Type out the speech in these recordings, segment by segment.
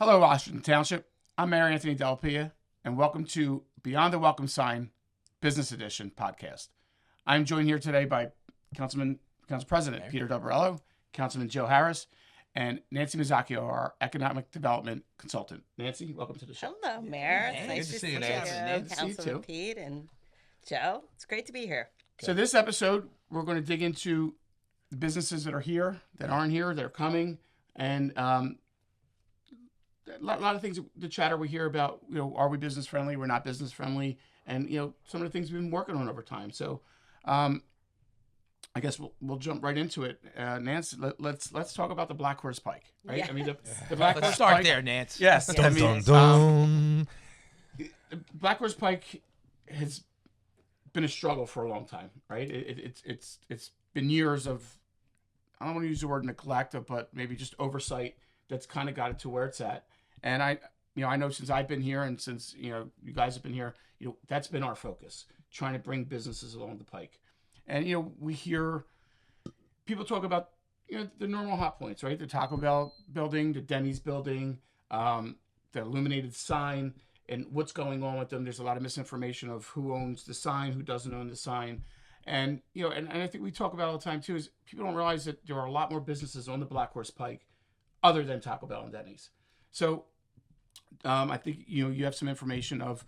Hello, Washington Township. I'm Mayor Anthony Delapia, and welcome to Beyond the Welcome Sign Business Edition podcast. I'm joined here today by Council President Peter Dobarello, Councilman Joe Harris, and Nancy Mazzacchio, our Economic Development Consultant. Nancy, welcome to the show. Hello, Mayor. It's Good nice to to see see you, you, Nancy. Councilman Pete and Joe. It's great to be here. So this episode, we're going to dig into the businesses that are here, that aren't here, that are coming, and a lot of things, the chatter we hear about, are we business friendly? We're not business friendly. And, some of the things we've been working on over time. So I guess we'll jump right into it. Nance, let's talk about the Black Horse Pike, right? Yeah. I mean, the Black Let's Horse start Pike. there, Nance. Yes. I Dun, mean, dun, dun. the Black Horse Pike has been a struggle for a long time, right? It's been years of, I don't want to use the word neglect, but maybe just oversight that's kind of got it to where it's at. And I know since I've been here and since, you guys have been here, that's been our focus, trying to bring businesses along the pike. And, we hear people talk about, the normal hot points, right? The Taco Bell building, the Denny's building, the illuminated sign, and what's going on with them. There's a lot of misinformation of who owns the sign, who doesn't own the sign. And, and I think we talk about all the time too, is people don't realize that there are a lot more businesses on the Black Horse Pike other than Taco Bell and Denny's. So I think, you have some information of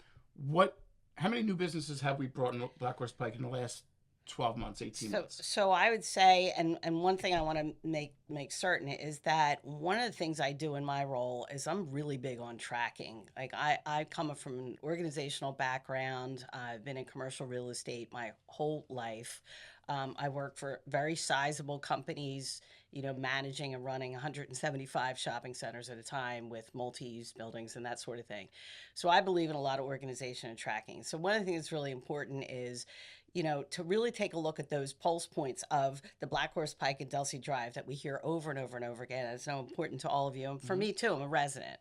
how many new businesses have we brought in Black Horse Pike in the last 12 months, 18 months? So I would say, and one thing I want to make certain is that one of the things I do in my role is I'm really big on tracking. Like I come from an organizational background. I've been in commercial real estate my whole life. I work for very sizable companies, managing and running 175 shopping centers at a time with multi-use buildings and that sort of thing. So I believe in a lot of organization and tracking. So one of the things that's really important is, to really take a look at those pulse points of the Black Horse Pike and Delsey Drive that we hear over and over and over again. It's so important to all of you. And for me too, I'm a resident.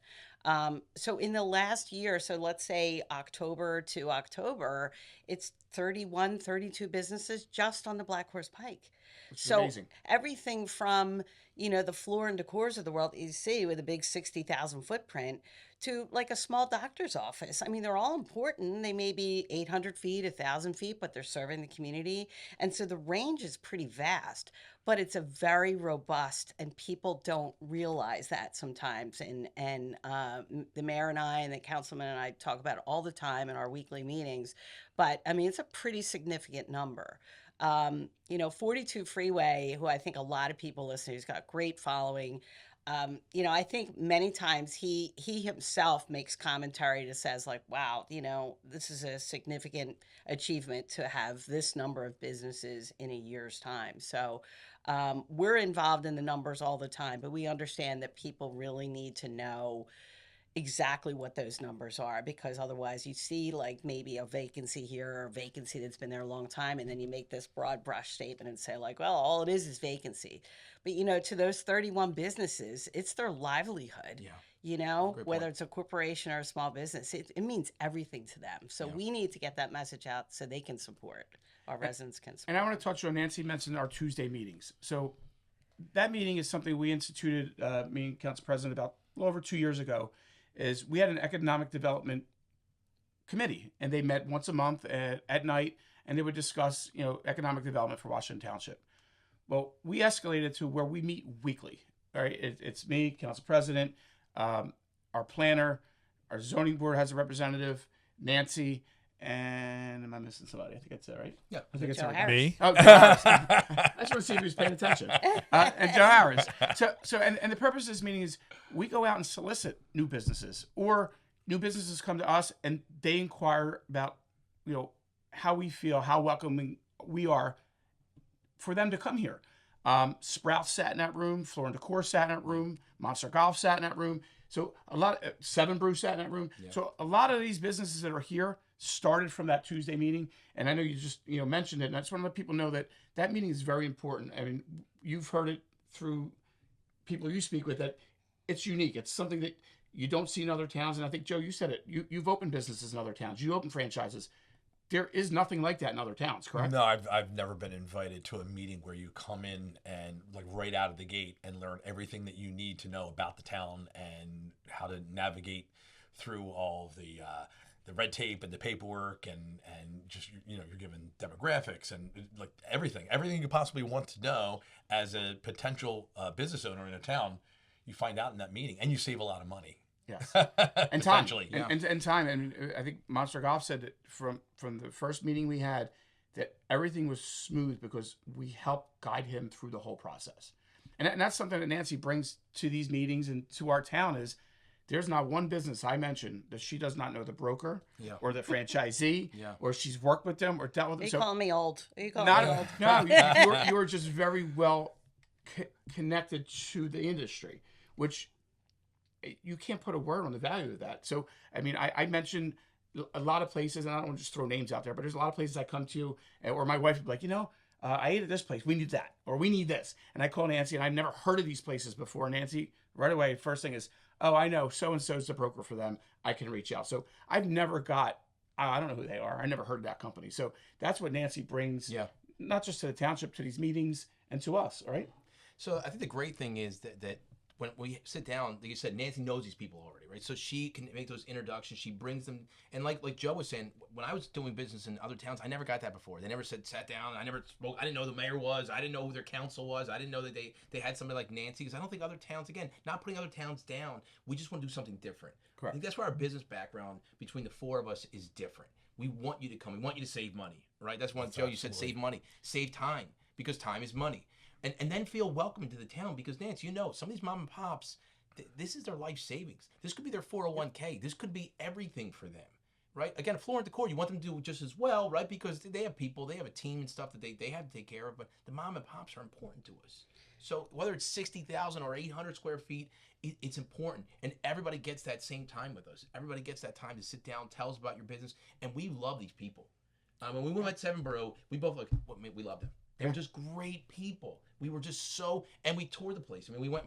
So in the last year, so let's say October to October, it's 31, 32 businesses just on the Black Horse Pike. So amazing. Everything from, the Floor and Decors of the world that you see with a big 60,000 footprint to like a small doctor's office. I mean, they're all important. They may be 800 feet, 1,000 feet, but they're serving the community. And so the range is pretty vast, but it's a very robust, and people don't realize that sometimes. And the mayor and I and the councilman and I talk about it all the time in our weekly meetings. But I mean, it's a pretty significant number. 42 Freeway, who I think a lot of people listen to, he's got a great following. I think many times he himself makes commentary that says like, wow, this is a significant achievement to have this number of businesses in a year's time. So we're involved in the numbers all the time, but we understand that people really need to know exactly what those numbers are, because otherwise you see like maybe a vacancy here or a vacancy that's been there a long time, and then you make this broad brush statement and say like, well, all it is vacancy. But to those 31 businesses, it's their livelihood. Whether it's a corporation or a small business, it means everything to them. So we need to get that message out so they can support, our residents can support. And I want to touch on, Nancy mentioned our Tuesday meetings. So that meeting is something we instituted, me and Council President, about a little over 2 years ago. Is we had an economic development committee, and they met once a month at night, and they would discuss, economic development for Washington Township. Well, we escalated to where we meet weekly. All right, it's me, Council President, our planner, our zoning board has a representative, Nancy, and am I missing somebody? I think that's it, right? Yeah, I think it's Joe right. Harris. Me? Oh, Joe Harris. I just want to see if he was paying attention. And Joe Harris. So, and the purpose of this meeting is we go out and solicit new businesses, or new businesses come to us and they inquire about, how we feel, how welcoming we are for them to come here. Sprouts sat in that room, Floor and Decor sat in that room, Monster Golf sat in that room. So a lot, Seven Brew sat in that room. Yeah. So a lot of these businesses that are here started from that Tuesday meeting. And I know you just, mentioned it. And I just want to let people know that meeting is very important. I mean, you've heard it through people you speak with, that it's unique. It's something that you don't see in other towns. And I think, Joe, you said it. You've opened businesses in other towns. You open franchises. there is nothing like that in other towns, correct? No, I've never been invited to a meeting where you come in and like right out of the gate and learn everything that you need to know about the town and how to navigate through all of the red tape and the paperwork and just you're given demographics and like everything you could possibly want to know as a potential business owner in a town. You find out in that meeting and you save a lot of money. Yes, and time, Potentially, yeah. and time, and I think Monster Golf said that from the first meeting we had, that everything was smooth because we helped guide him through the whole process, and that's something that Nancy brings to these meetings and to our town is there's not one business I mentioned that she does not know the broker Yeah. or the franchisee Yeah. or she's worked with them or dealt with them. You So call me old. You call not me old. no, you're just very well connected to the industry, which you can't put a word on the value of that. So, I mean, I mentioned a lot of places, and I don't want to just throw names out there, but there's a lot of places I come to, or my wife would be like, I ate at this place. We need that, or we need this. And I call Nancy, and I've never heard of these places before. Nancy, right away, first thing is, oh, I know so-and-so is the broker for them. I can reach out. So I've never I don't know who they are. I never heard of that company. So that's what Nancy brings, Yeah. not just to the township, to these meetings, and to us, right? So I think the great thing is that when we sit down, like you said, Nancy knows these people already, right? So she can make those introductions. She brings them, and like Joe was saying, when I was doing business in other towns, I never got that before. They never sat down. I never spoke. I didn't know who the mayor was. I didn't know who their council was. I didn't know that they had somebody like Nancy. Because I don't think other towns, again, not putting other towns down. We just want to do something different. Correct. I think that's where our business background between the four of us is different. We want you to come. We want you to save money, right? That's one. Joe, you said save money, save time, because time is money. And then feel welcome into the town because, Nancy, some of these mom and pops, this is their life savings. This could be their 401k. This could be everything for them, right? Again, Floor and Decor, you want them to do just as well, right? Because they have people, they have a team and stuff that they have to take care of, but the mom and pops are important to us. So whether it's 60,000 or 800 square feet, it's important. And everybody gets that same time with us. Everybody gets that time to sit down, tell us about your business, and we love these people. When we met Seven Borough, we both we loved them. They were just great people. We were just and we toured the place. I mean, we went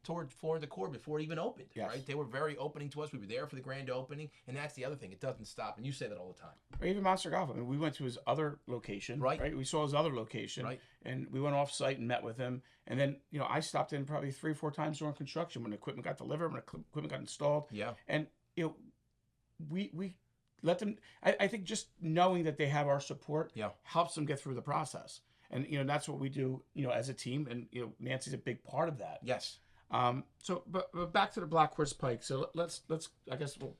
toured Floor and Decor before it even opened, Yes. right? They were very opening to us. We were there for the grand opening, and that's the other thing. It doesn't stop, and you say that all the time. Or even Monster Golf. I mean, we went to his other location, Right. We saw his other location, Right. and we went off site and met with him. And then, I stopped in probably 3 or 4 times during construction when equipment got delivered, when equipment got installed. Yeah. And we let them. I think just knowing that they have our support, Yeah. helps them get through the process. And that's what we do, as a team. And Nancy's a big part of that. Yes. So, but back to the Black Horse Pike. So let's I guess we'll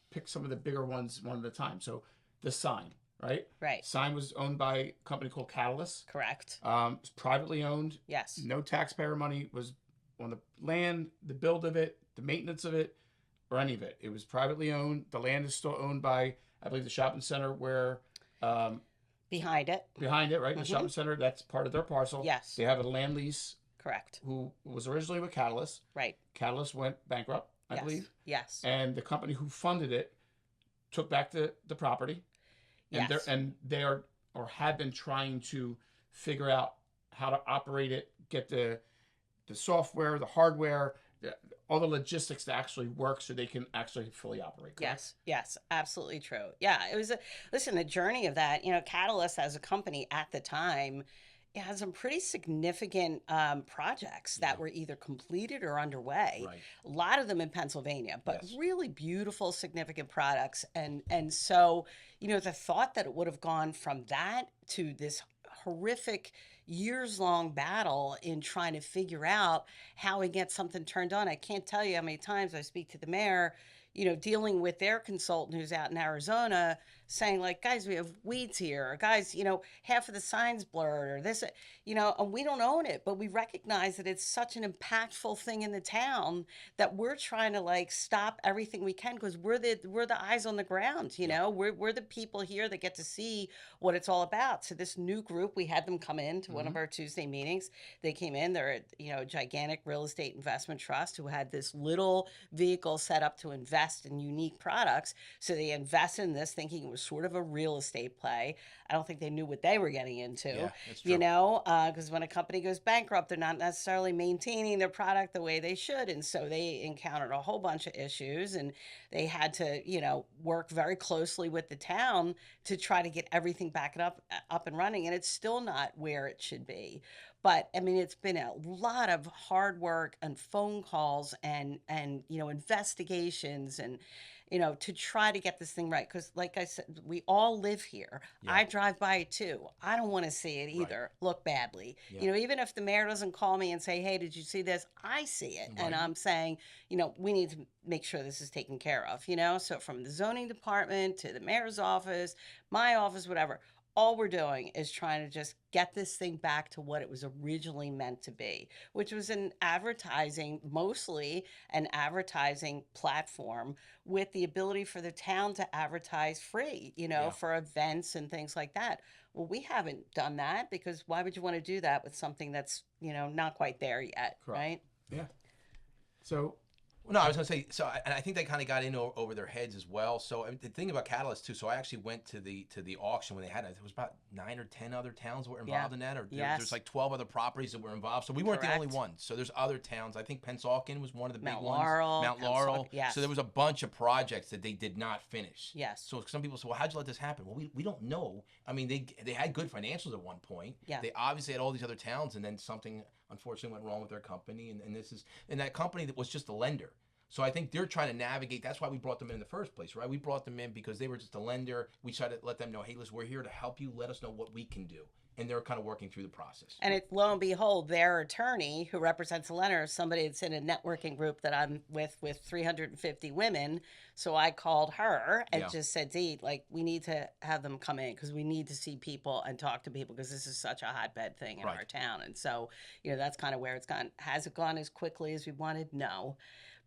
pick some of the bigger ones one at a time. So the sign, right? Right. Sign was owned by a company called Catalyst. Correct. It's privately owned. Yes. No taxpayer money was on the land, the build of it, the maintenance of it, or any of it. It was privately owned. The land is still owned by, I believe, the shopping center where Behind it. behind it, right? The shopping center, that's part of their parcel. Yes. They have a land lease Correct. who was originally with Catalyst. Right. Catalyst went bankrupt, I Yes. believe. Yes. And the company who funded it took back the property. And Yes. they are or have been trying to figure out how to operate it, get the software, the hardware, all the logistics to actually work so they can actually fully operate. Correct? Yes, yes, absolutely true. Yeah, it was a journey of that. Catalyst as a company at the time, it had some pretty significant projects that were either completed or underway. Right. A lot of them in Pennsylvania, but Yes. really beautiful, significant products. And so, the thought that it would have gone from that to this horrific years-long battle in trying to figure out how we get something turned on. I can't tell you how many times I speak to the mayor, dealing with their consultant who's out in Arizona, saying like, guys, we have weeds here, or guys, half of the sign's blurred, or this, and we don't own it, but we recognize that it's such an impactful thing in the town that we're trying to like stop everything we can because we're the eyes on the ground, we're the people here that get to see what it's all about. So this new group, we had them come in to one of our Tuesday meetings. They came in. They're a gigantic real estate investment trust who had this little vehicle set up to invest in unique products. So they invested in this, thinking it was sort of a real estate play. I don't think they knew what they were getting into. Yeah, that's true. Because when a company goes bankrupt, they're not necessarily maintaining their product the way they should, and so they encountered a whole bunch of issues, and they had to work very closely with the town to try to get everything back up and running, and it's still not where it should be. But I mean, it's been a lot of hard work and phone calls and investigations and to try to get this thing right. Because like I said, we all live here. Yeah. I drive by it too. I don't want to see it either look badly. Yeah. Even if the mayor doesn't call me and say, hey, did you see this? I see it. And Right. I'm saying, we need to make sure this is taken care of, so from the zoning department to the mayor's office, my office, whatever, all we're doing is trying to just get this thing back to what it was originally meant to be, which was mostly an advertising platform with the ability for the town to advertise free, Yeah. for events and things like that. Well, we haven't done that because why would you want to do that with something that's, not quite there yet, Correct. right? Yeah. So No, I was going to say, and I think they kind of got in over their heads as well. So the thing about Catalyst too, so I actually went to the auction when they had it. There was about 9 or 10 other towns that were involved in that, or there's like 12 other properties that were involved. So we weren't the only Correct. ones. So there's other towns. I think Pennsauken was one of the big Mount ones. Laurel, Mount Pennsauken, Laurel. yes. So there was a bunch of projects that they did not finish. Yes. So some people say, well, how'd you let this happen? Well, we don't know. I mean, they had good financials at one point. Yeah. They obviously had all these other towns, and then something unfortunately went wrong with their company, and that company that was just a lender. So I think they're trying to navigate. That's why we brought them in the first place, right? We brought them in because they were just a lender. We tried to let them know, hey, listen, we're here to help you. Let us know what we can do. And they're kind of working through the process. And lo and behold, their attorney, who represents the lender, is somebody that's in a networking group that I'm with 350 women. So I called her and just said, Dee, we need to have them come in because we need to see people and talk to people because this is such a hotbed thing in Right. our town. And so, that's kind of where it's gone. Has it gone as quickly as we wanted? No.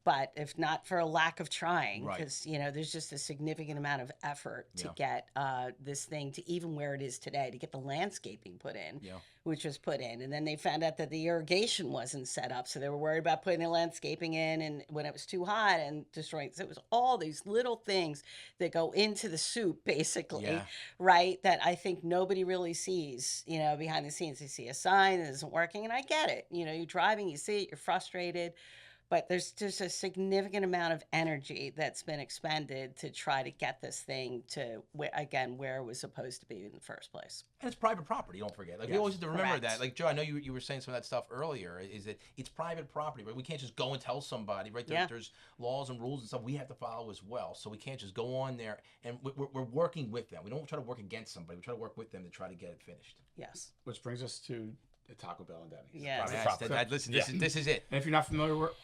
But if not for a lack of trying, Right. because, there's just a significant amount of effort to Yeah. get this thing to even where it is today, to get the landscaping put in, Yeah. which was put in. And then they found out that the irrigation wasn't set up. So they were worried about putting the landscaping in and when it was too hot and destroying. So it was all these little things that go into the soup, basically, Yeah. right? That I think nobody really sees, behind the scenes. You see a sign that isn't working, and I get it. You're driving, you see it, you're frustrated. But there's just a significant amount of energy that's been expended to try to get this thing to, where it was supposed to be in the first place. And it's private property, don't forget. We Yes. always have to remember Correct. that. Joe, I know you were saying some of that stuff earlier, is that it's private property, right? We can't just go and tell somebody, right? Yeah. There's laws and rules and stuff we have to follow as well. So we can't just go on there, and we're working with them. We don't try to work against somebody. We try to work with them to try to get it finished. Yes. which brings us to the Taco Bell and Denny's. Yes. Private Yes, property. listen, Yeah. this is it. And if you're not familiar with,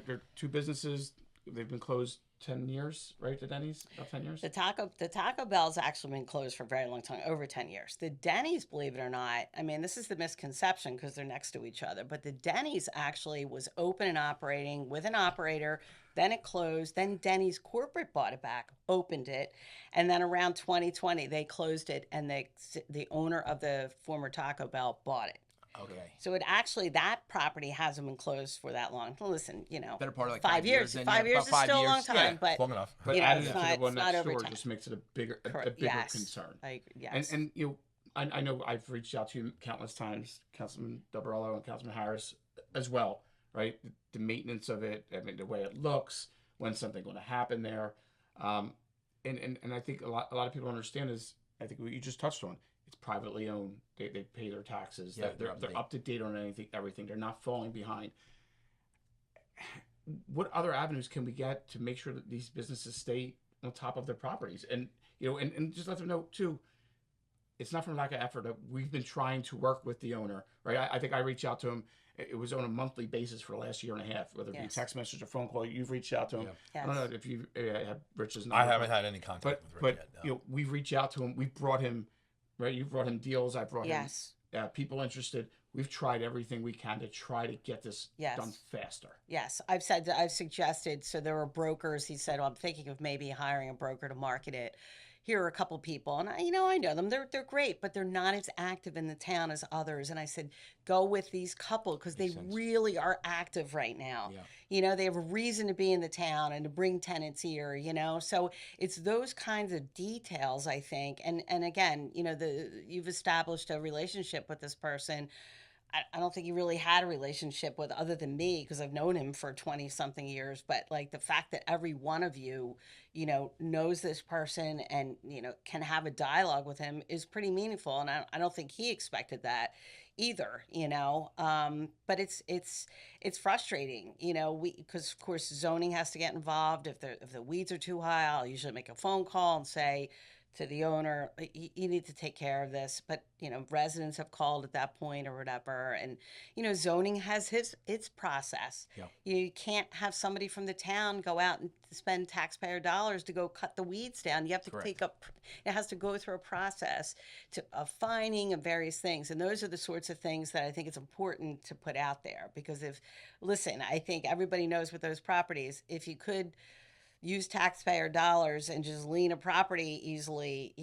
they're two businesses. They've been closed 10 years, right? The Denny's, about 10 years. The Taco Bell's actually been closed for a very long time, over 10 years. The Denny's, believe it or not, I mean, this is the misconception because they're next to each other, but the Denny's actually was open and operating with an operator. Then it closed. Then Denny's corporate bought it back, opened it, and then around 2020 they closed it, and the owner of the former Taco Bell bought it. Okay. So that property hasn't been closed for that long. Well, listen, Better part of like 5 years. then, 5 yeah, years about is 5 still a long years. time, Yeah. but Long enough. But it's adding it to not- the one it's not next over door time. just makes it a bigger yes. concern. Yes. And I know I've reached out to you countless times, Councilman Dabarello and Councilman Harris as well, right? The maintenance of it, I mean, the way it looks, when's something going to happen there, and I think a lot of people understand is, I think what you just touched on. It's privately owned. They pay their taxes. Yeah, They're up to date on everything. They're not falling behind. What other avenues can we get to make sure that these businesses stay on top of their properties? And and just let them know too, it's not from lack of effort. We've been trying to work with the owner, right? I think I reached out to him. It was on a monthly basis for the last year and a half, whether it be Yes. text message or phone call. You've reached out to him. Yeah. I don't Yes. know if you have Rich's number. I haven't had any contact with Rich yet. No. We've reached out to him. We've brought him, right? You've brought him deals. I brought Yes. him people interested. We've tried everything we can to try to get this Yes. done faster. Yes, I've suggested. So there were brokers. He said, "Well, I'm thinking of maybe hiring a broker to market it." here are a couple people, and I know them. They're great, but they're not as active in the town as others. And I said, go with these couple because they Makes sense. really are active right now. Yeah. They have a reason to be in the town and to bring tenants here. So it's those kinds of details, I think. And again, you've established a relationship with this person. I don't think he really had a relationship with other than me because I've known him for 20 something years. But like the fact that every one of you, knows this person and, can have a dialogue with him is pretty meaningful. And I don't think he expected that either. But it's frustrating, because of course zoning has to get involved. If the weeds are too high, I'll usually make a phone call and say, to the owner, you need to take care of this. But, residents have called at that point or whatever. And, zoning has its process. Yeah. You can't have somebody from the town go out and spend taxpayer dollars to go cut the weeds down. You have to Correct. it has to go through a process of finding and various things. And those are the sorts of things that I think it's important to put out there. Because listen, I think everybody knows with those properties, if you could use taxpayer dollars and just lien a property easily,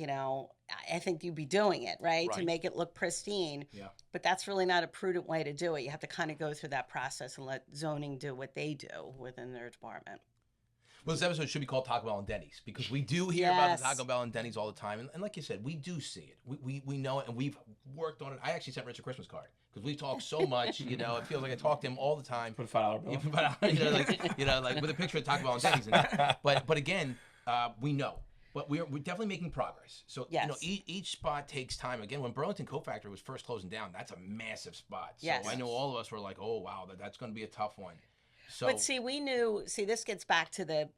I think you'd be doing it, right? To Right. make it look pristine. Yeah. But that's really not a prudent way to do it. You have to kind of go through that process and let zoning do what they do within their department. Well, this episode should be called Taco Bell and Denny's because we do hear about Yes. the Taco Bell and Denny's all the time. And like you said, we do see it. We know it, and we've worked on it. I actually sent Rich a Christmas card because we've talked so much. It feels like I talk to him all the time. Put a $5 bill. Like with a picture of Taco Bell and Denny's. But again, we know. But we're definitely making progress. So Yes. each spot takes time. Again, when Burlington Coat Factory was first closing down, that's a massive spot. So Yes. I know all of us were like, oh wow, that's going to be a tough one. So But see, this gets back to the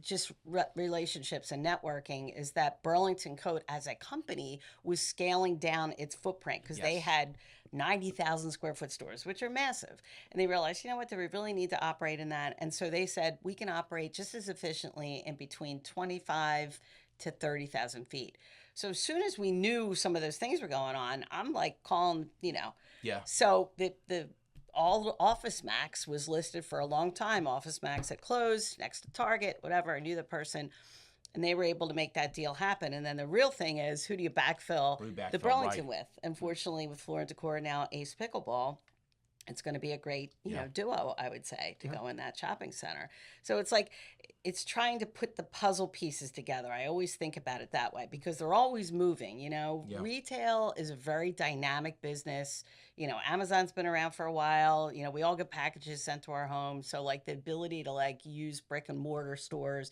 just relationships and networking is that Burlington Coat as a company was scaling down its footprint because they Yes. had 90,000 square foot stores, which are massive. And they realized, they really need to operate in that. And so they said, we can operate just as efficiently in between 25 to 30,000 feet. So as soon as we knew some of those things were going on, I'm like calling, yeah. So all Office Max was listed for a long time. Office Max had closed next to Target, whatever. I knew the person, and they were able to make that deal happen. And then the real thing is, who do you backfill Who do you backfill, the Burlington right. with? Unfortunately, with Floor and Decor now Ace Pickleball, it's going to be a great Yeah. duo, I would say, to go in that shopping center. So it's like it's trying to put the puzzle pieces together. I always think about it that way because they're always moving. Retail is a very dynamic business. Amazon's been around for a while. We all get packages sent to our home. So like the ability to use brick and mortar stores,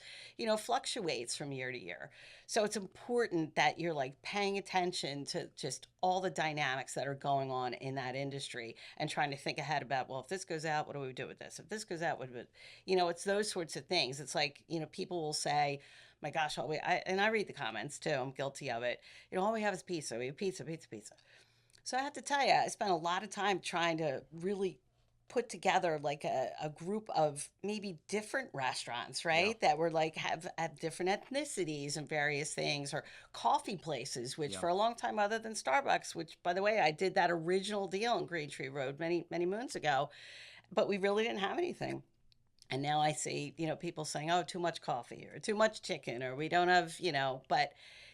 fluctuates from year to year. So it's important that you're paying attention to just all the dynamics that are going on in that industry and trying to think ahead about, well, if this goes out, what do we do with this? If this goes out, what do we, it's those sorts of things. It's like, people will say, my gosh, and I read the comments too. I'm guilty of it. All we have is pizza. We have pizza. So I have to tell you, I spent a lot of time trying to really put together a group of maybe different restaurants, right? That were have different ethnicities and various things, or coffee places, which for a long time, other than Starbucks, which by the way, I did that original deal in Green Tree Road many, many moons ago, but we really didn't have anything. And now I see, people saying, oh, too much coffee or too much chicken, or we don't have, but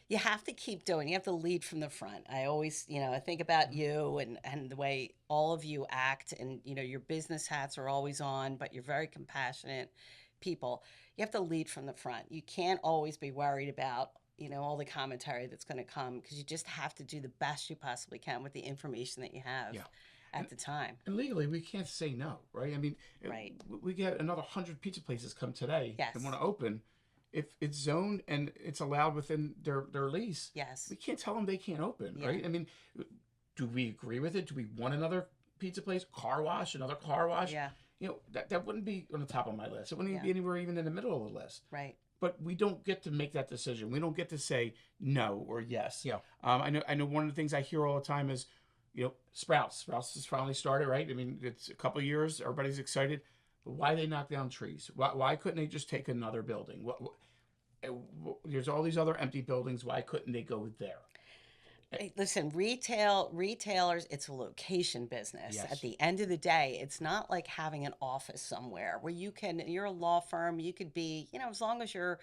you have to keep doing, you have to lead from the front. I always, I think about you and the way all of you act and, your business hats are always on, but you're very compassionate people. You have to lead from the front. You can't always be worried about, all the commentary that's going to come because you just have to do the best you possibly can with the information that you have. Yeah. At the time. And legally, we can't say no, right? I mean, Right. we get another 100 pizza places come today Yes. and want to open. If it's zoned and it's allowed within their lease, Yes. we can't tell them they can't open, Yeah. right? I mean, do we agree with it? Do we want another pizza place, car wash, another car wash? Yeah. That wouldn't be on the top of my list. It wouldn't even Yeah. be anywhere even in the middle of the list. Right. But we don't get to make that decision. We don't get to say no or yes. Yeah. I know one of the things I hear all the time is, Sprouts. Sprouts has finally started, right? I mean, it's a couple of years. Everybody's excited. But why they knock down trees? Why couldn't they just take another building? There's all these other empty buildings. Why couldn't they go there? Hey, listen, retailers, it's a location business. Yes. At the end of the day, it's not like having an office somewhere where you're a law firm, you could be, as long as you're,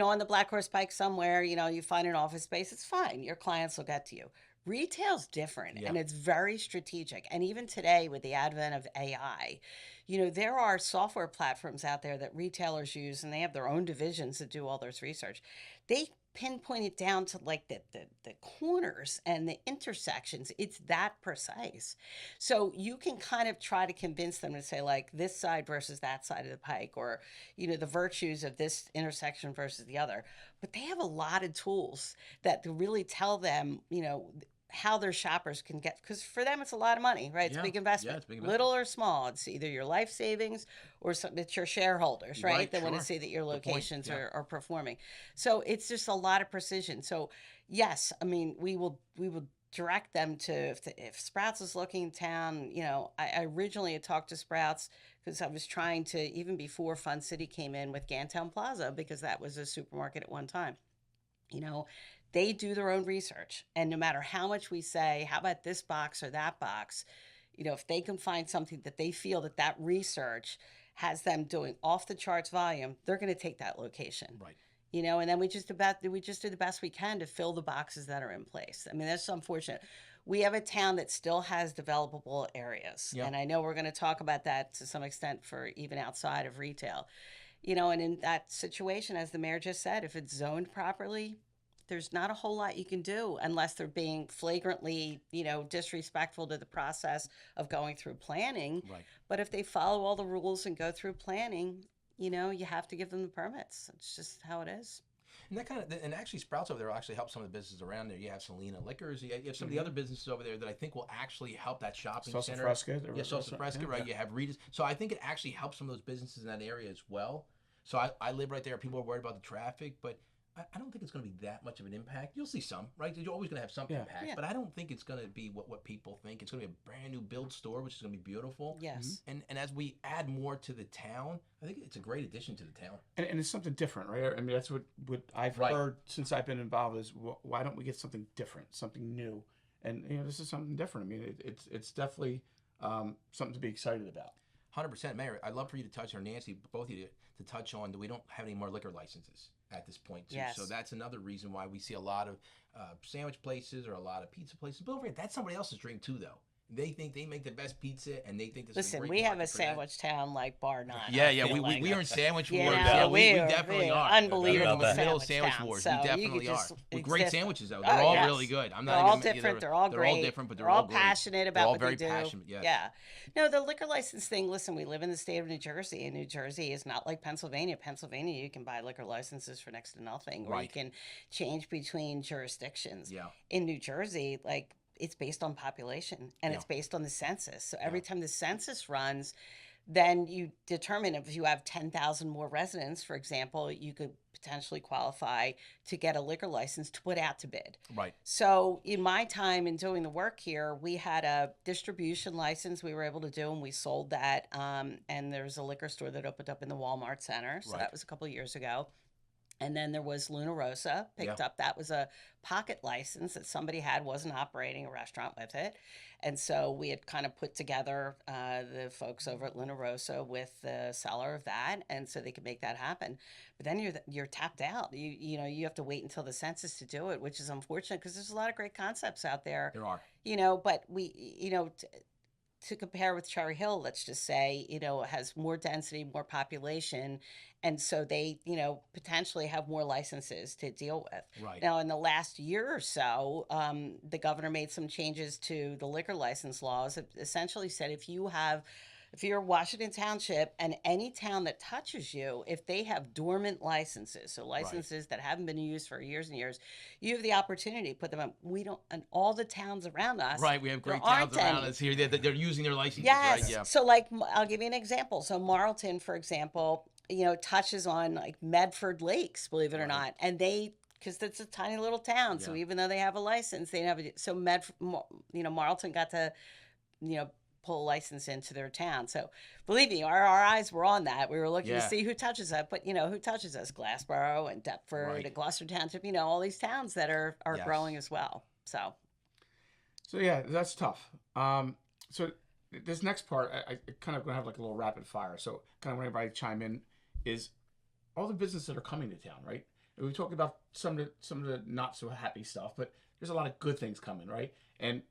on the Black Horse Pike somewhere, you find an office space, it's fine. Your clients will get to you. Retail's different Yeah. and it's very strategic. And even today, with the advent of AI, there are software platforms out there that retailers use and they have their own divisions that do all this research. They pinpoint it down to like the corners and the intersections. It's that precise. So you can kind of try to convince them to say like this side versus that side of the pike, or, the virtues of this intersection versus the other. But they have a lot of tools that to really tell them, how their shoppers can get, because for them it's a lot of money, right? It's a Yeah. big investment. Yeah, it's a big investment. Little or small, it's either your life savings or it's your shareholders, right? Right, They want to sure. see that your Good point, locations yeah. are performing. So it's just a lot of precision. So yes, I mean we will direct them to if Sprouts is looking in town. I originally had talked to Sprouts because I was trying to, even before Fun City came in with Gantown Plaza, because that was a supermarket at one time. They do their own research. And no matter how much we say, how about this box or that box, if they can find something that they feel that research has them doing off the charts volume, they're going to take that location. Right. And then we just do the best we can to fill the boxes that are in place. I mean, that's unfortunate. We have a town that still has developable areas. Yeah. And I know we're going to talk about that to some extent for even outside of retail. And in that situation, as the mayor just said, if it's zoned properly, there's not a whole lot you can do unless they're being flagrantly, disrespectful to the process of going through planning. Right. But if they follow all the rules and go through planning, you have to give them the permits. It's just how it is. And and actually Sprouts over there will actually help some of the businesses around there. You have Selena Liquors, you have some of the other businesses over there that I think will actually help that shopping Salsa center. Fresca, Yeah, Salsa Fresca, right? You have Rita's. So I think it actually helps some of those businesses in that area as well. So I live right there. People are worried about the traffic, but I don't think it's going to be that much of an impact. You'll see some, right? You're always going to have some impact, Yeah. but I don't think it's going to be what people think. It's going to be a brand new build store, which is going to be beautiful. Yes. And as we add more to the town, I think it's a great addition to the town. And it's something different, right? I mean, that's what I've Right. heard since I've been involved is why don't we get something different, something new? And this is something different. I mean, it's definitely something to be excited about. 100%, Mayor. I'd love for you to touch, or Nancy, both of you, to touch on that we don't have any more liquor licenses at this point, too. Yes. So that's another reason why we see a lot of sandwich places or a lot of pizza places. But over here, that's somebody else's dream, too, though. They think they make the best pizza, and they think this is a Listen, great we have a market for that. sandwich town like bar none. Yeah, I yeah, feel like. we are in sandwich Yeah, wars. no, Yeah, we we definitely are. unbelievable We're in the middle of sandwich sandwich town, wars. so We you could definitely are. just With great exist- sandwiches, though. Oh, They're all yes. really good. I'm They're not all even, different. They're all they're great. all different, but they're they're all great. passionate about They're all what very they do. passionate, yes. Yeah. No, the liquor license thing. Listen, we live in the state of New Jersey, and New Jersey is not like Pennsylvania. Pennsylvania, you can buy liquor licenses for next to nothing, or you Right. can change between jurisdictions. Yeah. In New Jersey, like, it's based on population and Yeah. it's based on the census. So every time the census runs, then you determine if you have 10,000 more residents, for example, you could potentially qualify to get a liquor license to put out to bid. Right. So in my time in doing the work here, we had a distribution license we were able to do, and we sold that. And there's a liquor store that opened up in the Walmart Center. So Right. that was a couple of years ago. And then there was Luna Rosa picked Yeah. up. That was a pocket license that somebody had, wasn't operating a restaurant with it. And so we had kind of put together the folks over at Luna Rosa with the seller of that, and so they could make that happen. But then you're tapped out. You have to wait until the census to do it, which is unfortunate because there's a lot of great concepts out there. There are. But to compare with Cherry Hill, let's just say, it has more density, more population. And so they, potentially have more licenses to deal with. Right. Now, in the last year or so, the governor made some changes to the liquor license laws. It essentially said if you're Washington Township and any town that touches you, if they have dormant licenses, so licenses that haven't been used for years and years, you have the opportunity to put them on. We don't, and all the towns around us. Right, we have there great towns aren't around any. us here. They're using their licenses, Yes. right? Yeah. So, like, I'll give you an example. So, Marlton, for example, touches on like Medford Lakes, believe it or Right. not, and because it's a tiny little town. So Yeah. even though they have a license, they have so Marlton got to, pull a license into their town. So believe me, our eyes were on that. We were looking to Yeah. see who touches that. But who touches us? Glassboro and Deptford Right. and Gloucester Township. All these towns that are Yes. growing as well. So So yeah, that's tough. So this next part, I kind of gonna have like a little rapid fire. So kind of want everybody to chime in. Is all the businesses that are coming to town, right? And we talked about some of the not so happy stuff, but there's a lot of good things coming, right? And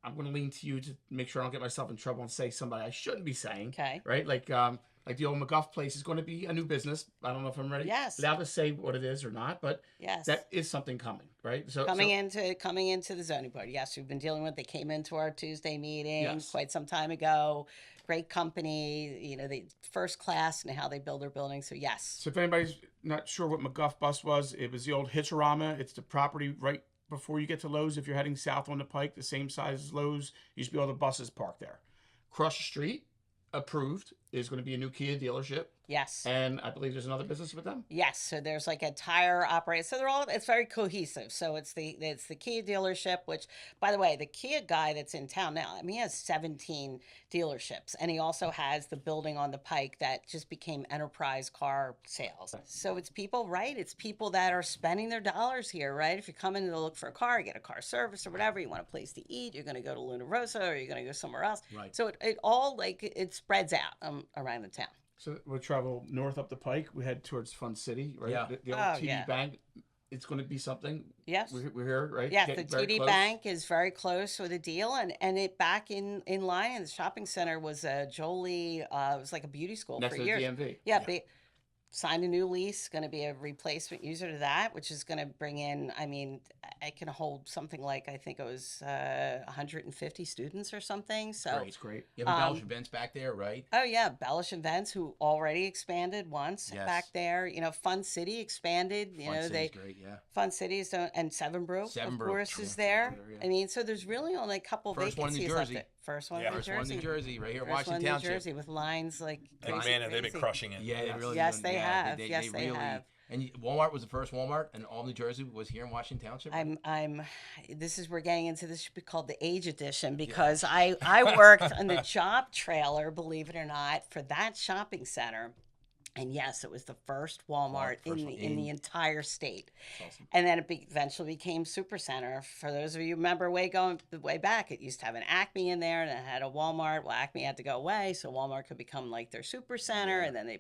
I'm going to lean to you to make sure I don't get myself in trouble and say somebody I shouldn't be saying, okay. right? Like the old McGuff place is going to be a new business. I don't know if I'm ready. Yes. Allowed to say what it is or not, but Yes. that is something coming, right? So Coming into the zoning board. Yes, we've been dealing with. They came into our Tuesday meeting Yes. quite some time ago. Great company, you know, they first class in how they build their buildings. So yes, So if anybody's not sure what McGuff Bus was, it was the old Hitcherama. It's the property right before you get to Lowe's. If you're heading south on the Pike, the same size as Lowe's, used to be all the buses parked there. Across the street, approved, is going to be a new Kia dealership. yes. And I believe there's another business with them. Yes, so there's like a tire operator. So they're all, it's very cohesive. So it's the Kia dealership, which, by the way, the Kia guy that's in town now, I mean, he has 17 dealerships, and he also has the building on the Pike that just became Enterprise Car Sales. So it's people, right? It's people that are spending their dollars here, right? If you're coming to look for a car, get a car service or whatever, you want a place to eat, you're going to go to Luna Rosa or you're going to go somewhere else. Right. So it all like it spreads out around the town. So we'll travel north up the Pike. We head towards Fun City, right? Yeah. The old Oh, TD yeah. Bank. It's going to be something. Yes. We're here, right? Yes, Getting the very TD close. Bank is very close with a deal, and it back in line in the shopping center was Jolie. It was like a beauty school Next for to the years. DMV. Yeah, they signed a new lease, going to be a replacement user to that, which is going to bring in. I mean, I can hold something like I think it was 150 students or something. So. It's great. You have embellished events back there, right? Oh yeah, Bellish Events, who already expanded once Yes. back there. You know, Fun City expanded. You Fun know, City's great, yeah. Fun Cities and Seven Brew, Seven of Brew, course, true. is there. Seven Brew, yeah. I mean, so there's really only a couple First one in New vacancies left Jersey. there. First one Yeah. in New First Jersey. one in New Jersey, right here in First one Washington in New Township. Jersey with lines like And crazy, man, have they been crazy. crushing it. Yeah, they really. Yes, they yeah, have. Yes, they have. And Walmart was the first Walmart, and all New Jersey was here in Washington Township. This is we're getting into this should be called the age edition because I worked on the job trailer, believe it or not, for that shopping center. And yes, it was the first Walmart First one in the entire state. That's awesome. And then it eventually became Supercenter. For those of you who remember way back, it used to have an Acme in there and it had a Walmart. Well, Acme had to go away, so Walmart could become like their Supercenter. And then they,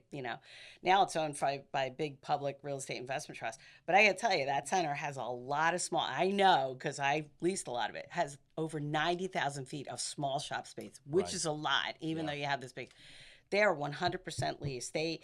now it's owned by big public real estate investment trust. But I got to tell you, that center has a lot of small, I know because I leased a lot of it, has over 90,000 feet of small shop space, which Right. is a lot, even though you have this big. They're 100% leased. I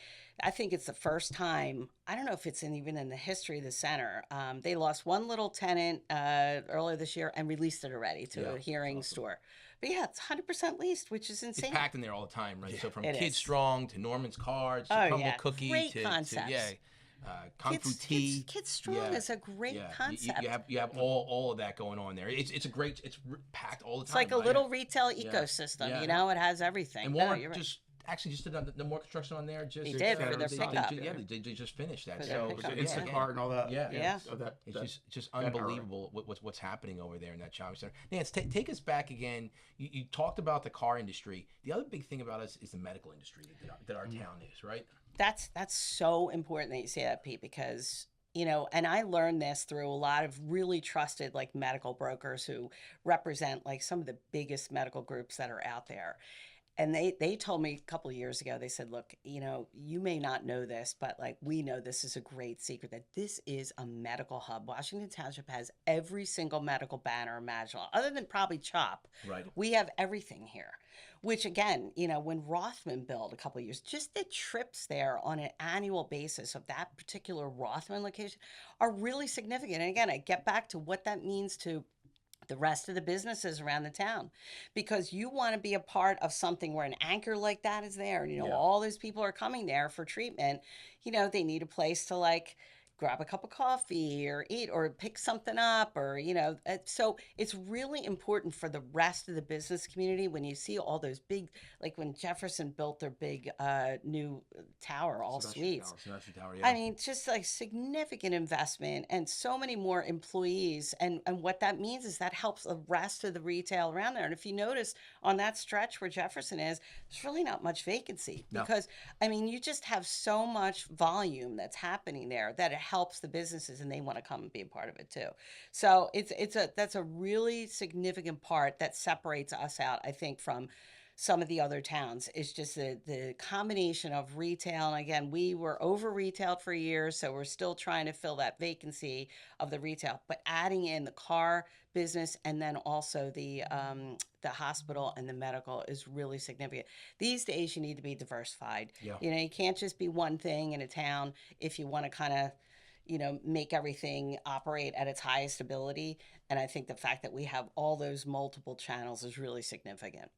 think it's the first time. I don't know if it's even in the history of the center. They lost one little tenant earlier this year and released it already to Yeah, a hearing store. But yeah, it's 100% leased, which is It's insane. packed in there all the time, right? So from It Kids is. Strong to Norman's Cards to Oh, Crumble yeah. Cookie Great to concepts. Kung Fu Tea. Kids Strong Yeah. is a great Yeah, concept. you have all of that going on there. It's a great. It's packed all the It's time. like a right? little retail ecosystem. Yeah. It has everything. And No, Walmart you're right. just did the more construction on there. Just They did for their they pickup. They just finished that. For their So pickup, It's yeah. Instacart and all that. Yeah. So that, it's just that era. unbelievable what's happening over there in that shopping center. Nance, take us back again. You talked about the car industry. The other big thing about us is the medical industry that our town is, right? That's so important that you say that, Pete, because and I learned this through a lot of really trusted like medical brokers who represent like some of the biggest medical groups that are out there. And they told me a couple of years ago, they said, look, you may not know this, but like we know this is a great secret that this is a medical hub. Washington Township has every single medical banner imaginable, other than probably CHOP. Right. We have everything here, which again, when Rothman built a couple of years, just the trips there on an annual basis of that particular Rothman location are really significant. And again, I get back to what that means to the rest of the businesses around the town, because you want to be a part of something where an anchor like that is there and all those people are coming there for treatment. They need a place to like grab a cup of coffee or eat or pick something up or so it's really important for the rest of the business community when you see all those big, like when Jefferson built their big new tower, all suites. Sebastian Tower, yeah. I mean, just like significant investment and so many more employees. And what that means is that helps the rest of the retail around there. And if you notice on that stretch where Jefferson is, there's really not much vacancy No. because, I mean, you just have so much volume that's happening there that it helps the businesses, and they want to come and be a part of it too. So that's a really significant part that separates us out, I think, from some of the other towns. Is just the combination of retail. And again, we were over retailed for years, so we're still trying to fill that vacancy of the retail, but adding in the car business and then also the hospital and the medical is really significant. These days, you need to be diversified. Yeah. You know, you can't just be one thing in a town if you want to kind of, you know, make everything operate at its highest ability. And I think the fact that we have all those multiple channels is really significant.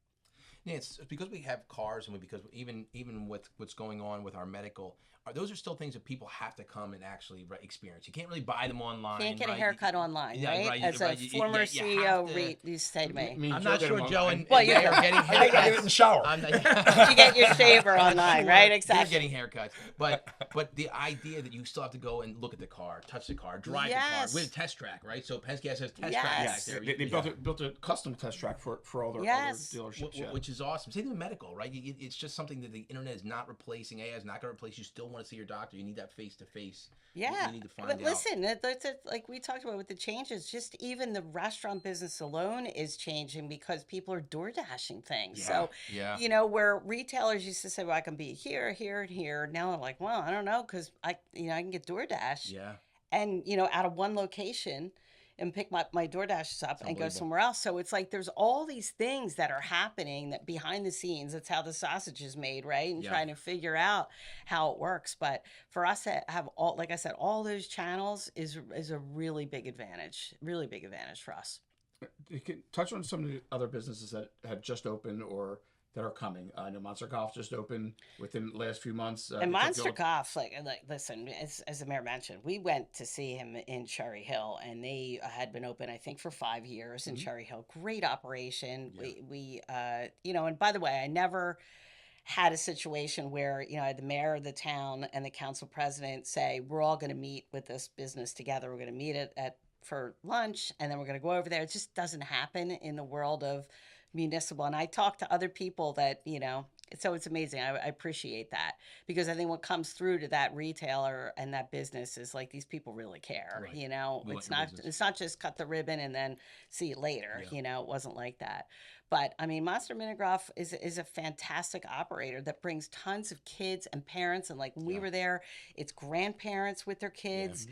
Yeah, it's because we have cars, and because even with what's going on with our medical, those are still things that people have to come and actually experience. You can't really buy them online. Can't get a right? haircut online, Yeah, right? right, As a right. former You CEO have to- used to say to me. I'm not sure Joe and Well, they you- are getting I gotta get in the haircuts. shower. I'm not- Did you get your shaver online, right? They're Exactly. getting haircuts, but the idea that you still have to go and look at the car, touch the car, drive Yes. the car with a test track, right? So Penske has test track Yes. back there. They built a custom test track for all their Yes. dealerships. Yeah. Which is awesome. Same thing with medical, right? It's just something that the internet is not replacing. AI is not going to replace. You still want to see your doctor. You need that face to face. Yeah, You need to find but out. listen, like we talked about with the changes, just even the restaurant business alone is changing because people are door dashing things. So, yeah. you know, where retailers used to say, "Well, I can be here, here, and here." Now I'm like, "Well, I don't know, because I can get DoorDash, Yeah. and out of one location." And pick my DoorDashes up and go unbelievable. somewhere else. So it's like there's all these things that are happening that behind the scenes. That's how the sausage is made, right? And Yeah. trying to figure out how it works. But for us to have all, like I said, all those channels is a really big advantage. Really big advantage for us. You can touch on some of the other businesses that have just opened or that are coming. I know Monster Golf just opened within the last few months. And Monster Golf, like listen, as the mayor mentioned, we went to see him in Cherry Hill, and they had been open, I think, for 5 years in Cherry Hill. Great operation. Yeah. We and by the way, I never had a situation where I had the mayor of the town and the council president say, we're all going to meet with this business together. We're going to meet at for lunch, and then we're going to go over there. It just doesn't happen in the world of municipal. And I talk to other people that, so it's amazing. I appreciate that, because I think what comes through to that retailer and that business is like, these people really care. Right. It's want your not business. it's not just cut the ribbon and then see you later. Yeah. It wasn't like that. But I mean, Monster Minigroff is a fantastic operator that brings tons of kids and parents. And like when we were there, it's grandparents with their kids,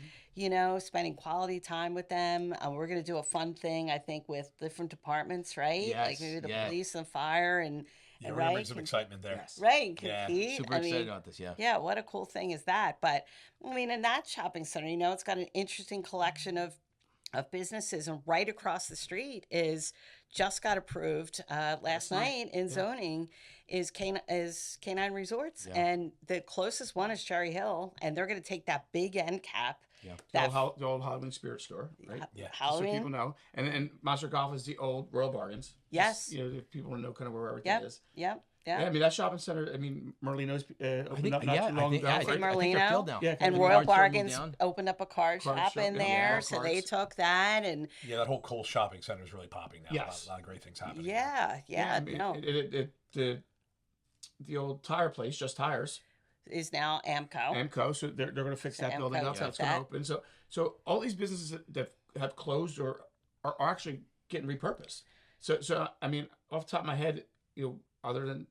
spending quality time with them. We're going to do a fun thing, I think, with different departments, right? Yes, Like maybe the yeah. police and fire and Yeah, and we're gonna right, bring some excitement there. Yes. right, Yeah. compete. Super excited about this. Yeah. Yeah, what a cool thing is that? But I mean, in that shopping center, it's got an interesting collection of businesses, and right across the street is just got approved last night in zoning is Canine Resorts, Yeah. and the closest one is Cherry Hill, and they're going to take that big end cap. Yeah. That the old Halloween Spirit Store, right? Yeah. Just so Halloween. people know. And Monster Golf is the old Royal Bargains. Yes. Just, if people want to know kind of where everything Yep. is. Yep. Yeah, Yeah. I mean, that shopping center, Merlino's opened think- up not yeah, too I long think- ago. yeah, I right? think they're Merlino. filled now. Yeah, And the Royal Cards still moved Bargains down. opened up a card Card shop shop, in yeah, there, yeah, so they cards. took that, and Yeah, that whole Cole shopping center is really popping now. Yes. A lot of great things happening. yeah, I mean, no, the old tire place, Just Tires, is now Amco. Amco, so they're going to fix So that building Amco up. took That's going to that. open. So all these businesses that have closed or are actually getting repurposed. So I mean, off the top of my head, other than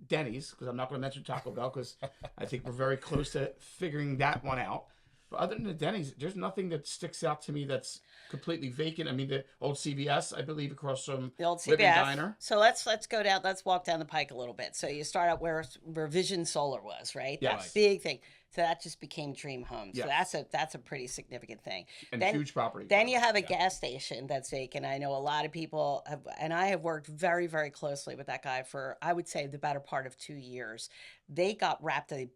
Denny's, because I'm not going to mention Taco Bell because I think we're very close to figuring that one out. But other than the Denny's, there's nothing that sticks out to me that's completely vacant. I mean, the old CVS, I believe, across from The old Libby CBS. Diner. So let's go down. Let's walk down the pike a little bit. So you start out where Vision Solar was, right? Yes. That big thing. So that just became Dream Home. So Yes. that's a pretty significant thing. And Then- huge property. Then you have a gas station that's vacant. I know a lot of people have, and I have worked very, very closely with that guy for, I would say, the better part of 2 years. They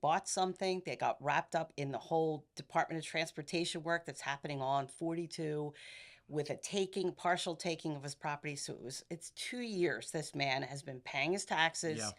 bought something, they got wrapped up in the whole Department of Transportation work that's happening on 42 with a partial taking of his property. So it's 2 years this man has been paying his taxes. Yeah.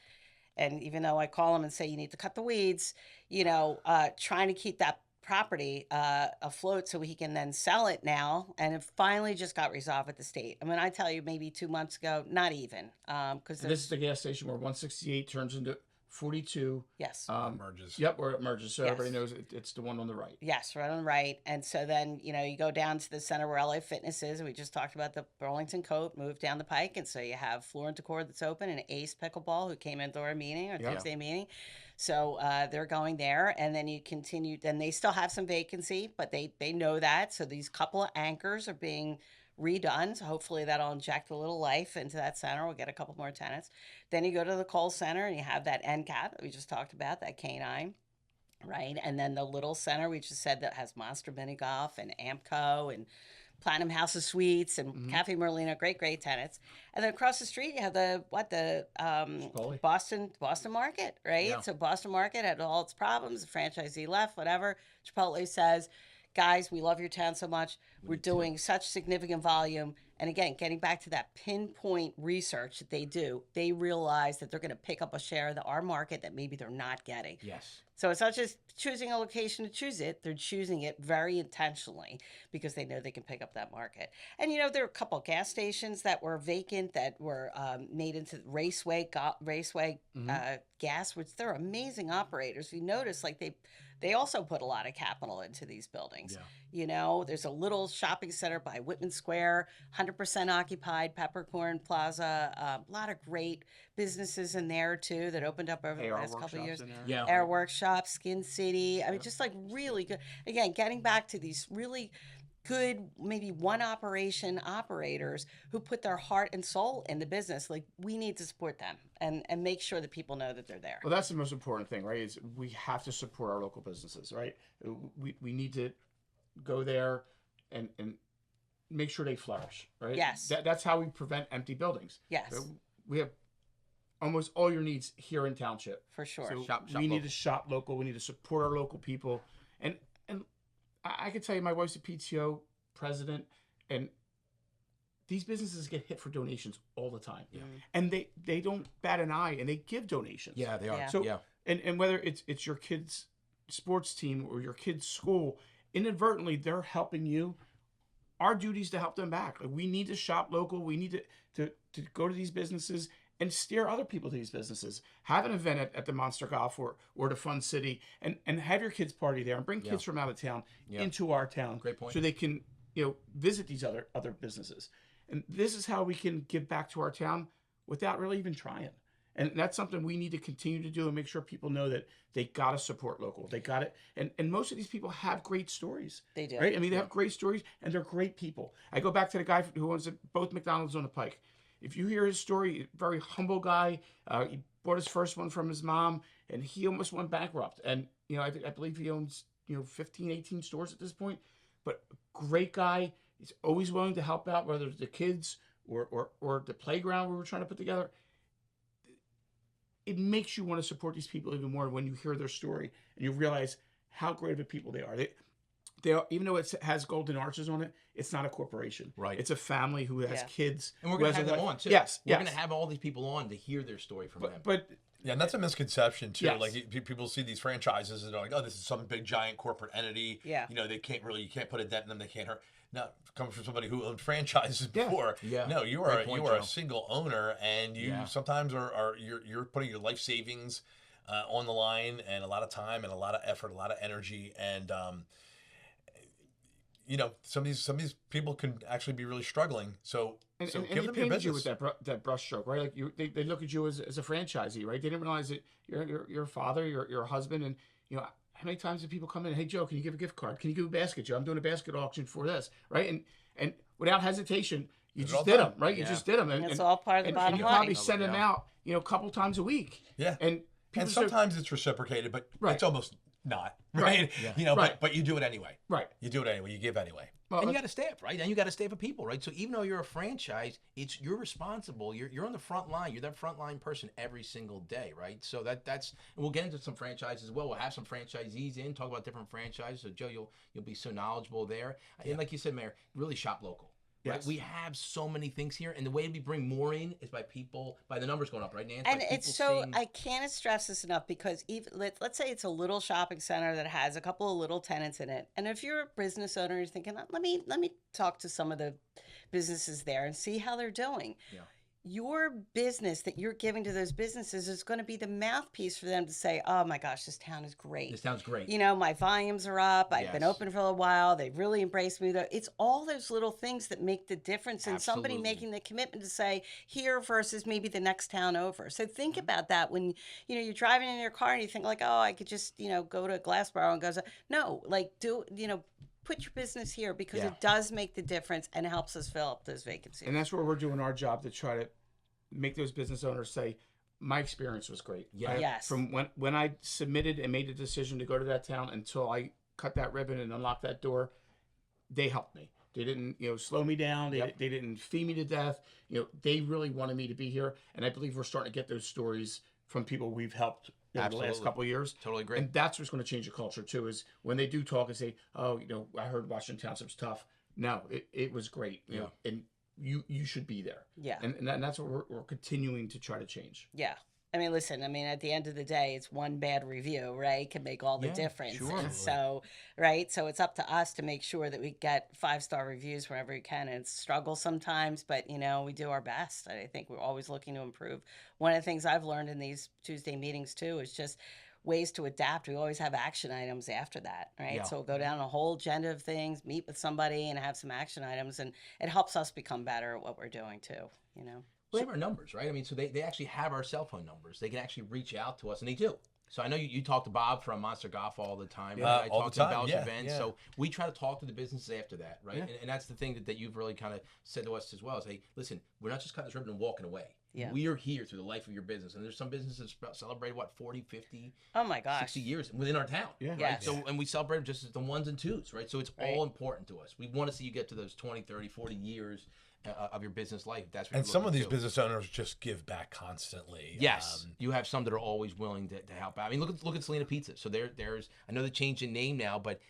And even though I call him and say, you need to cut the weeds, trying to keep that property afloat so he can then sell it now. And it finally just got resolved with the state. I mean, I tell you, maybe 2 months ago, not even. Because And this is the gas station where 168 turns into 42. Yes. Merges. Yep, where it merges, so Yes. everybody knows it's the one on the right. Yes, right on the right. And so then, you go down to the center where LA Fitness is. And we just talked about the Burlington Coat move down the pike. And so you have Floor and Decor that's open and Ace Pickleball who came into our meeting, our Yeah. Tuesday meeting. So they're going there. And then you continue, then they still have some vacancy, but they know that. So these couple of anchors are being redone. So hopefully that'll inject a little life into that center. We'll get a couple more tenants. Then you go to the Cole Center and you have that end cap that we just talked about, that canine. Right. And then the little center we just said that has Monster Mini Golf and Amco and Platinum House of Sweets and Cafe Merlino, great tenants. And then across the street you have the Chipotle. Boston Market, right? Yeah. So Boston Market had all its problems, the franchisee left, whatever. Chipotle says, guys, we love your town so much. We're doing such significant volume. And again, getting back to that pinpoint research that they do, they realize that they're going to pick up a share of our market that maybe they're not getting. Yes. So it's not just choosing a location to choose it, they're choosing it very intentionally because they know they can pick up that market. And there are a couple of gas stations that were vacant that were made into Raceway Gas, which they're amazing operators. You notice like they also put a lot of capital into these buildings. There's a little shopping center by Whitman Square, 100% occupied, Peppercorn Plaza, a lot of great businesses in there too that opened up over the AR last couple of years. workshops in there. Yeah. Air Workshop, Skin City. I mean, just like really good. Again, getting back to these really good, maybe one operation operators who put their heart and soul in the business. Like we need to support them and make sure that people know that they're there. Well, that's the most important thing, right? Is we have to support our local businesses, right? We need to go there and make sure they flourish, right? Yes. That's how we prevent empty buildings. Yes, We have almost all your needs here in township. for sure. So Shop we need local. to shop local. We need to support our local people. And I can tell you, my wife's a PTO president, and these businesses get hit for donations all the time. Yeah. And they don't bat an eye, and they give donations. Yeah, they are. Yeah. So yeah. and whether it's your kid's sports team or your kid's school, inadvertently they're helping you. Our duty is to help them back. Like we need to shop local. We need to go to these businesses and steer other people to these businesses. Have an event at the Monster Golf or the Fun City and have your kids party there and bring kids from out of town into our town. Great point. So they can visit these other businesses. And this is how we can give back to our town without really even trying. And that's something we need to continue to do and make sure people know that they got to support local. They got it. And most of these people have great stories. They do. Right? I mean, they have great stories and they're great people. I go back to the guy who owns both McDonald's on the Pike. If you hear his story, very humble guy. He bought his first one from his mom and he almost went bankrupt. And, I believe he owns, 15, 18 stores at this point. But great guy. He's always willing to help out, whether it's the kids or the playground we were trying to put together. It makes you want to support these people even more when you hear their story and you realize how great of a people they are. They are, even though it has golden arches on it, it's not a corporation. Right. It's a family who has Yeah. kids. And we're who going to has have a them life. on, too. Yes. We're yes. going to have all these people on to hear their story from them. But Yeah, and that's a misconception too. Yes. Like people see these franchises and they're like, "Oh, this is some big giant corporate entity." Yeah. They you can't put a dent in them. They can't hurt. No, coming from somebody who owned franchises Yeah. before. Yeah. No, you Great are point, you are Joe. a single owner, and you Yeah. sometimes you're putting your life savings on the line, and a lot of time, and a lot of effort, a lot of energy, and some of these people can actually be really struggling. So And give he them your painted you business. with that brush stroke, right? Like they look at you as a franchisee, right? They didn't realize that you're a father, you're a husband, and how many times do people come in? Hey Joe, can you give a gift card? Can you give a basket, Joe? I'm doing a basket auction for this, right? And without hesitation, you It's just all did done. them, right? You Yeah. just did them, and It's all part of the and bottom you line. probably send them Yeah. out, a couple times a week. Yeah. And people And just don't- sometimes it's reciprocated, but Right. it's almost not, Right. right? Right. But you do it anyway. right. You do it anyway. You give anyway. Well, And you got a staff, right? And you got a staff of people, right? So even though you're a franchise, you're responsible. You're on the front line. You're that front line person every single day, right? So that's and we'll get into some franchises as well. We'll have some franchisees in, talk about different franchises. So Joe, you'll be so knowledgeable there. And like you said, Mayor, really shop local. Right? Yes. We have so many things here, and the way we bring more in is by the numbers going up, right, Nancy? And it's so I can't stress this enough because even let's say it's a little shopping center that has a couple of little tenants in it, and if you're a business owner, you're thinking, let me talk to some of the businesses there and see how they're doing. Yeah. your business that you're giving to those businesses is going to be the mouthpiece for them to say, oh my gosh, this town is great. This sounds great. You know, my volumes are up. I've been Yes. open for a while. They've really embraced me. It's all those little things that make the difference in somebody Absolutely. making the commitment to say here versus maybe the next town over. So think about that when, you know, you're driving in your car and you think like, oh, I could just, you know, go to Glassboro and go. No, like put your business here because Yeah. it does make the difference and helps us fill up those vacancies. And that's where we're doing our job to try to make those business owners say, my experience was great. Yeah. Yes. From when I submitted and made the decision to go to that town until I cut that ribbon and unlocked that door, they helped me. They didn't, slow me down. They didn't fee me to death. They really wanted me to be here. And I believe we're starting to get those stories from people we've helped in the last Absolutely. couple of years. Totally agree. And that's what's going to change the culture too, is when they do talk and say, oh, I heard Washington Township's tough. No, it was great. And you should be there. Yeah. And that's what we're continuing to try to change. Yeah. I mean, listen, at the end of the day, it's one bad review, right? Can make all the Yeah, difference. sure. And so, right? So it's up to us to make sure that we get 5-star reviews wherever we can. And it's a struggle sometimes, but, we do our best. I think we're always looking to improve. One of the things I've learned in these Tuesday meetings, too, is just ways to adapt. We always have action items after that, right? Yeah. So we'll go down a whole agenda of things, meet with somebody, and have some action items. And it helps us become better at what we're doing, too, They have our numbers, right? I mean, so they actually have our cell phone numbers. They can actually reach out to us, and they do. So I know you talk to Bob from Monster Golf all the time, right? I all talk the to time, Bell's yeah, events. yeah. So we try to talk to the businesses after that, right? Yeah. And that's the thing that you've really kind of said to us as well is, hey, listen, we're not just cutting this ribbon and walking away. Yeah. We are here through the life of your business. And there's some businesses that celebrate, 40, 50, Oh, my gosh. 60 years within our town. Yeah. Right? Yes. So, and we celebrate just as the ones and twos, right? So it's Right. all important to us. We want to see you get to those 20, 30, 40 years of your business life. That's what And you're some of looking these to. business owners just give back constantly. Yes, you have some that are always willing to help out. I mean, look at Selena Pizza. So there's I know they changed the name now, but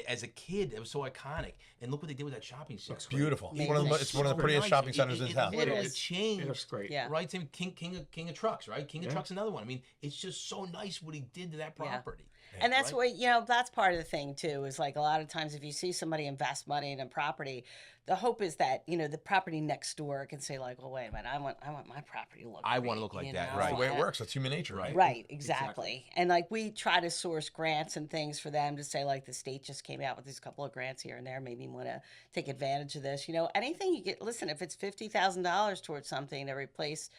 as a kid, it was so iconic. And look what they did with that shopping center. Beautiful. It's Amazing. one of the prettiest shopping centers in town. It Literally is. changed. It looks great. Yeah. Right, same King of Trucks, right? King of Yeah. Trucks, another one. I mean, it's just so nice what he did to that Yeah. property. And that's right? what, that's part of the thing too, is like a lot of times if you see somebody invest money in a property, the hope is that, the property next door can say like, well, wait a minute, I want my property to look I great, wanna look like that, That's right. the way it works. That's human nature, right? Right, exactly. And like we try to source grants and things for them to say like the state just came out with these couple of grants here and there, maybe want to take advantage of this. Anything you get, listen, if it's $50,000 towards something to replace,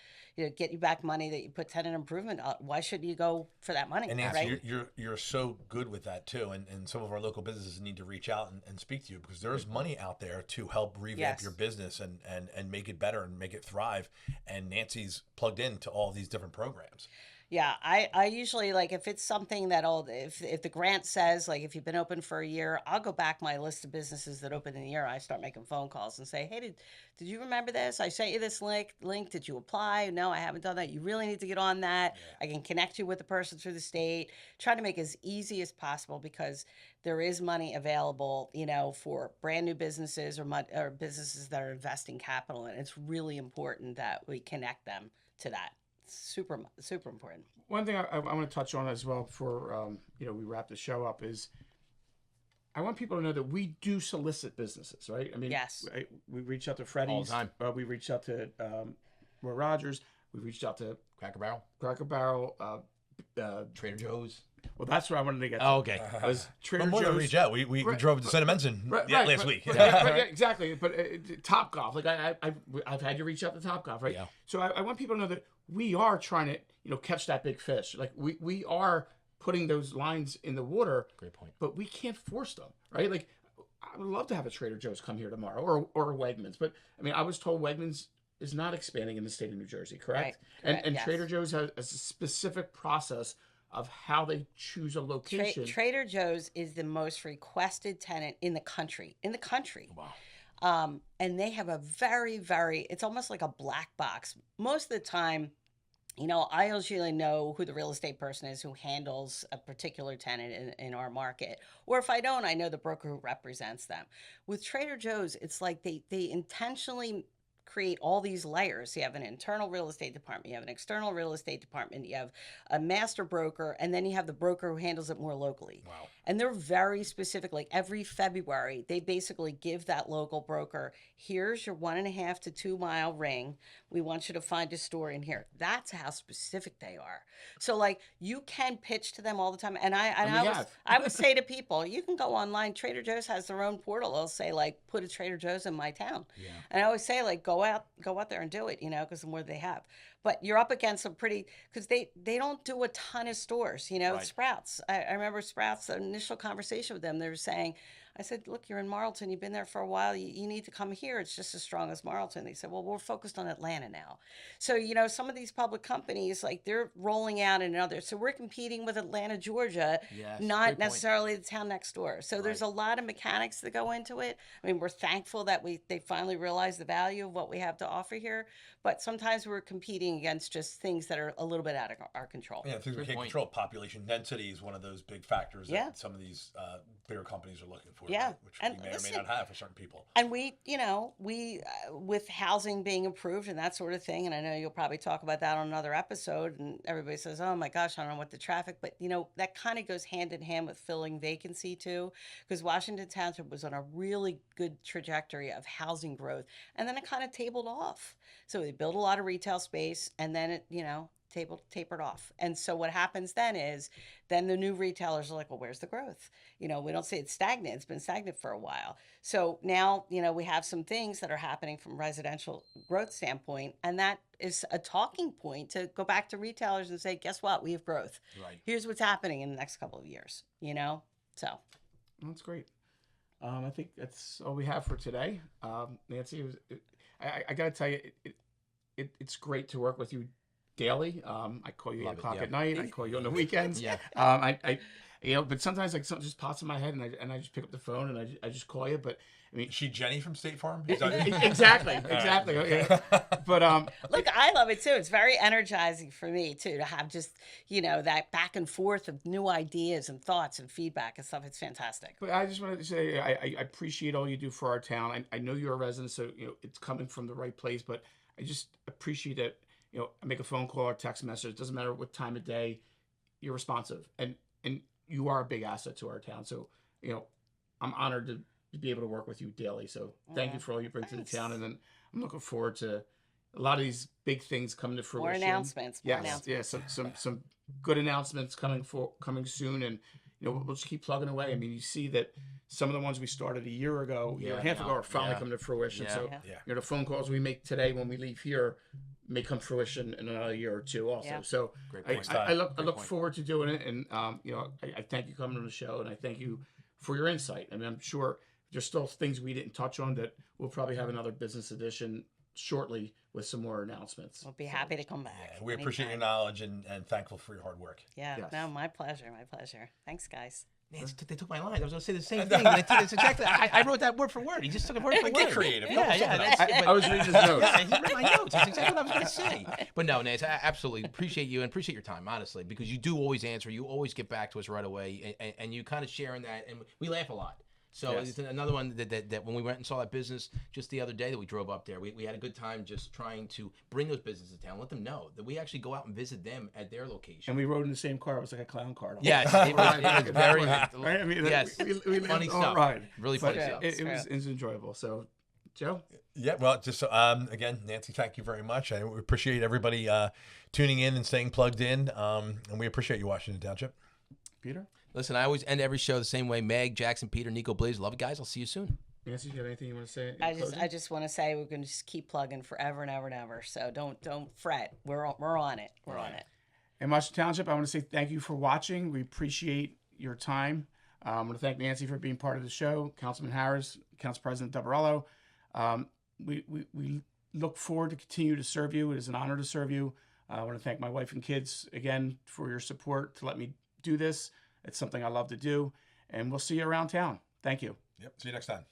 get you back money that you put tenant improvement, why shouldn't you go for that money? And Nancy, right? you're so good with that too, and some of our local businesses need to reach out and speak to you because there's money out there to help revamp Yes. your business and make it better and make it thrive. And Nancy's plugged into all these different programs. Yeah, I usually like if it's something that'll if the grant says like if you've been open for a year, I'll go back my list of businesses that opened in a year. I start making phone calls and say, hey, did you remember this? I sent you this link. Did you apply? No, I haven't done that. You really need to get on that. I can connect you with the person through the state. Try to make it as easy as possible because there is money available, for brand new businesses or businesses that are investing capital, and it's really important that we connect them to that. Super important. One thing I want to touch on as well before we wrap the show up is I want people to know that we do solicit businesses, right? I mean, Yes. we reach out to Freddy's, time. We reached out to Roy Rogers, we reached out to Cracker Barrel, Cracker Barrel. Trader Joe's. Well, that's what I wanted to get to. Oh, okay. Was Trader But more than Joe's. reach out, we Right, drove to St. Menson last but- week. but- yeah, exactly. But Top Golf, like I've had you reach out to Top Golf, right? Yeah. So I want people to know that we are trying to catch that big fish. Like we are putting those lines in the water, Great point. but we can't force them, right? Like I would love to have a Trader Joe's come here tomorrow or a Wegmans, but I mean I was told Wegmans is not expanding in the state of New Jersey, correct? Right, correct, And yes. Trader Joe's has a specific process of how they choose a location. Trader Joe's is the most requested tenant in the country. Wow. And they have a very, very, it's almost like a black box. Most of the time, I usually know who the real estate person is who handles a particular tenant in our market. Or if I don't, I know the broker who represents them. With Trader Joe's, it's like they intentionally create all these layers. You have an internal real estate department, you have an external real estate department, you have a master broker, and then you have the broker who handles it more locally. Wow. And they're very specific. Like every February, they basically give that local broker, here's your 1.5 to 2 mile ring. We want you to find a store in here. That's how specific they are. So like you can pitch to them all the time. And I would say to people, you can go online. Trader Joe's has their own portal. They'll say like, put a Trader Joe's in my town. Yeah. And I always say like, go out there and do it, because the more they have. But you're up against some because they don't do a ton of stores, Right. Sprouts. I remember Sprouts, the initial conversation with them, they were saying, I said, look, you're in Marlton. You've been there for a while. You need to come here. It's just as strong as Marlton. They said, well, we're focused on Atlanta now. So, some of these public companies, like they're rolling out in another. So we're competing with Atlanta, Georgia, Yes, not great point. necessarily the town next door. So there's a lot of mechanics that go into it. I mean, we're thankful that they finally realized the value of what we have to offer here. But sometimes we're competing against just things that are a little bit out of our control. Yeah, things we Good can't point. control. Population density is one of those big factors Yeah. that some of these bigger companies are looking for, Yeah. right? Which And we may or listen, may not have for certain people. And we with housing being improved and that sort of thing, and I know you'll probably talk about that on another episode, and everybody says, oh my gosh, I don't know what the traffic, but that kind of goes hand in hand with filling vacancy too, because Washington Township was on a really good trajectory of housing growth, and then it kind of tabled off. So we built a lot of retail space, and then it, tapered off. And so what happens then is then the new retailers are like, well, where's the growth? We don't say it's stagnant. It's been stagnant for a while. So now, we have some things that are happening from residential growth standpoint. And that is a talking point to go back to retailers and say, guess what? We have growth. Right. Here's what's happening in the next couple of years, So That's great. I think that's all we have for today. Nancy, I got to tell you, it's great to work with you daily. I call you 8 Love it, o'clock yeah. at night. I call you on the weekends. Yeah. But sometimes like something just pops in my head, and I just pick up the phone and I just call you. But I mean, Is she Jenny from State Farm? exactly. Yeah. But look, I love it too. It's very energizing for me too to have just that back and forth of new ideas and thoughts and feedback and stuff. It's fantastic. But I just wanted to say I appreciate all you do for our town. I know you're a resident, so it's coming from the right place. But I just appreciate that. I make a phone call or text message. It doesn't matter what time of day, you're responsive, and you are a big asset to our town. So I'm honored to be able to work with you daily. So thank you for all you bring to the town, and then I'm looking forward to a lot of these big things coming to fruition. More announcements. Yeah, some good announcements coming soon, and we'll just keep plugging away. I mean, you see that some of the ones we started a year ago, a half ago, are finally coming to fruition. Yeah. So Yeah. the phone calls we make today when we leave here may come to fruition in another year or two also. Yeah. So Great I point. look forward to doing it, and I thank you coming on the show, and I thank you for your insight. I mean, I'm sure there's still things we didn't touch on that we'll probably have another business edition shortly with some more announcements. We'll be happy to come back. Yeah, we appreciate your anytime. knowledge and thankful for your hard work. Yeah, Yes. no, my pleasure. Thanks, guys. They took my line. I was going to say the same thing. It's exactly. I wrote that word for word. He just took it word for word. Get creative. Yeah, yeah. I was reading his notes. Yeah, he read my notes. That's exactly what I was going to say. But no, Nance, I absolutely appreciate you and appreciate your time, honestly, because you do always answer. You always get back to us right away, and you kind of share in that, and we laugh a lot. So Yes. it's another one that when we went and saw that business just the other day that we drove up there, we had a good time just trying to bring those businesses to town, let them know that we actually go out and visit them at their location. And we rode in the same car. It was like a clown car. Yes, it was very Right? I mean, yes. we Funny all stuff. Right. Really But funny stuff. It was enjoyable. So, Joe? Yeah, well, just again, Nancy, thank you very much. I appreciate everybody tuning in and staying plugged in, and we appreciate you, Washington Township. Peter? Listen, I always end every show the same way. Meg, Jackson, Peter, Nico, Blaze, love you guys. I'll see you soon. Nancy, do you have anything you want to say? in I closing? just want to say we're going to just keep plugging forever and ever and ever. So don't fret. We're on it. We're on it. In Washington Township, I want to say thank you for watching. We appreciate your time. I want to thank Nancy for being part of the show, Councilman Harris, Council President Dabarello. We look forward to continue to serve you. It is an honor to serve you. I want to thank my wife and kids again for your support to let me do this. It's something I love to do, and we'll see you around town. Thank you. Yep. See you next time.